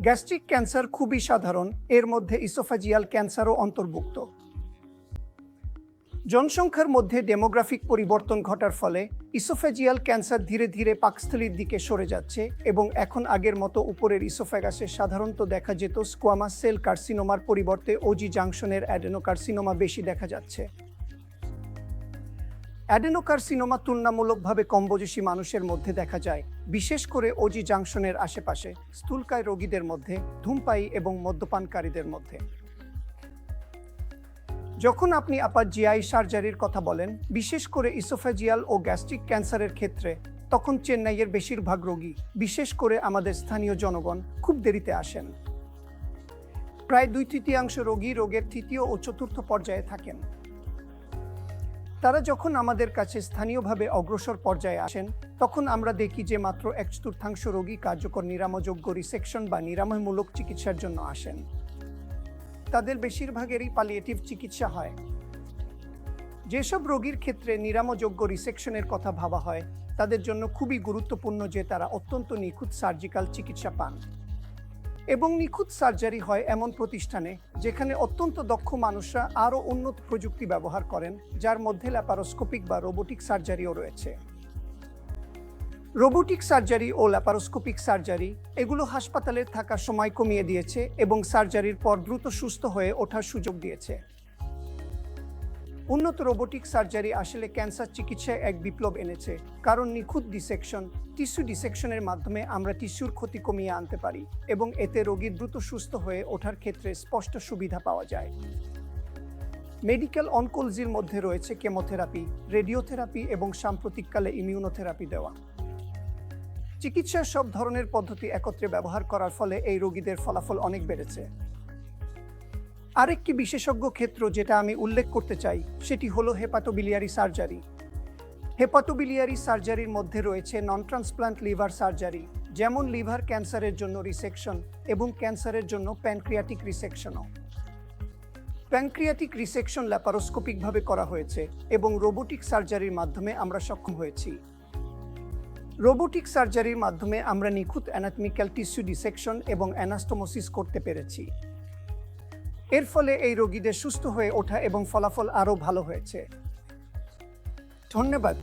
Gastric cancer খুবই সাধারণ, এর মধ্যে ইসোফেজিয়াল ক্যান্সারও অন্তর্ভুক্ত। জনসংখ্যার মধ্যে ডেমোগ্রাফিক পরিবর্তন ঘটার ফলে ইসোফেজিয়াল ক্যান্সার ধীরে ধীরে পাকস্থলীর দিকে সরে যাচ্ছে এবং এখন আগের মতো উপরের ইসোফেগাসে সাধারণত দেখা যেত স্কোয়ামাস সেল কার্সিনোমার পরিবর্তে ওজি জাংশনের অ্যাডেনোকার্সিনোমা বেশি দেখা যাচ্ছে। অ্যাডেনোকার্সিনোমা তুলনামূলকভাবে কম বয়সী মানুষের মধ্যে দেখা যায়, বিশেষ করে ওজি জাংশনের আশেপাশে, স্থূলকায় রোগীদের মধ্যে, ধূমপায়ী এবং মদ্যপানকারীদের মধ্যে। যখন আপনি আপার জিআই সার্জারির কথা বলেন, বিশেষ করে ইসোফেজিয়াল ও গ্যাস্ট্রিক ক্যান্সারের ক্ষেত্রে, তখন চেন্নাইয়ের বেশিরভাগ রোগী, বিশেষ করে আমাদের স্থানীয় জনগণ, খুব দেরিতে আসেন। প্রায় 2/3 রোগী রোগের তৃতীয় ও চতুর্থ পর্যায়ে থাকেন। তারা যখন আমাদের কাছে স্থানীয়ভাবে অগ্রসর পর্যায়ে আসেন, তখন আমরা দেখি যে মাত্র 1/4 রোগী কার্যকর নিরাময়যোগ্য রিসেকশন বা নিরাময়মূলক চিকিৎসার জন্য আসেন। তাদের বেশিরভাগেরই পালিয়েটিভ চিকিৎসা হয়। যেসব রোগীর ক্ষেত্রে নিরাময়যোগ্য রিসেকশনের কথা ভাবা হয়, তাদের জন্য খুবই গুরুত্বপূর্ণ যে তারা অত্যন্ত নিখুঁত সার্জিক্যাল চিকিৎসা পান এবং নিখুঁত সার্জারি হয় এমন প্রতিষ্ঠানে যেখানে অত্যন্ত দক্ষ মানুষরা আরও উন্নত প্রযুক্তি ব্যবহার করেন, যার মধ্যে ল্যাপারোস্কোপিক বা রোবোটিক সার্জারিও রয়েছে। রোবোটিক সার্জারি ও ল্যাপারোস্কোপিক সার্জারি এগুলো হাসপাতালে থাকার সময় কমিয়ে দিয়েছে এবং সার্জারির পর দ্রুত সুস্থ হয়ে ওঠার সুযোগ দিয়েছে। উন্নত রোবোটিক সার্জারি আসলে ক্যান্সার চিকিৎসায় এক বিপ্লব এনেছে, কারণ নিখুঁত ডিসেকশন, টিস্যু ডিসেকশনের মাধ্যমে আমরা টিস্যুর ক্ষতি কমিয়ে আনতে পারি এবং এতে রোগী দ্রুত সুস্থ হয়ে ওঠার ক্ষেত্রে স্পষ্ট সুবিধা পাওয়া যায়। মেডিকেল অনকোলজির মধ্যে রয়েছে কেমোথেরাপি, রেডিওথেরাপি এবং সাম্প্রতিককালে ইমিউনোথেরাপি দেওয়া। চিকিৎসার সব ধরনের পদ্ধতি একত্রে ব্যবহার করার ফলে এই রোগীদের ফলাফল অনেক বেড়েছে। আরেকটি বিশেষজ্ঞ ক্ষেত্র যেটা আমি উল্লেখ করতে চাই, সেটি হলো হেপাটোবিলিয়ারি সার্জারি। হেপাটোবিলিয়ারি সার্জারির মধ্যে রয়েছে নন ট্রান্সপ্লান্ট লিভার সার্জারি, যেমন লিভার ক্যান্সারের জন্য রিসেকশন এবং ক্যান্সারের জন্য প্যানক্রিয়াটিক রিসেকশনও। প্যানক্রিয়াটিক রিসেকশন ল্যাপারোস্কোপিকভাবে করা হয়েছে এবং রোবোটিক সার্জারির মাধ্যমে আমরা সক্ষম হয়েছি। রোবোটিক সার্জারির মাধ্যমে আমরা নিখুঁত অ্যানাটমিক্যাল টিস্যু ডিসেকশন এবং অ্যানাস্টোমোসিস করতে পেরেছি। এর ফলে এই রোগীদের সুস্থ হয়ে ওঠা এবং ফলাফল আরও ভালো হয়েছে। ধন্যবাদ।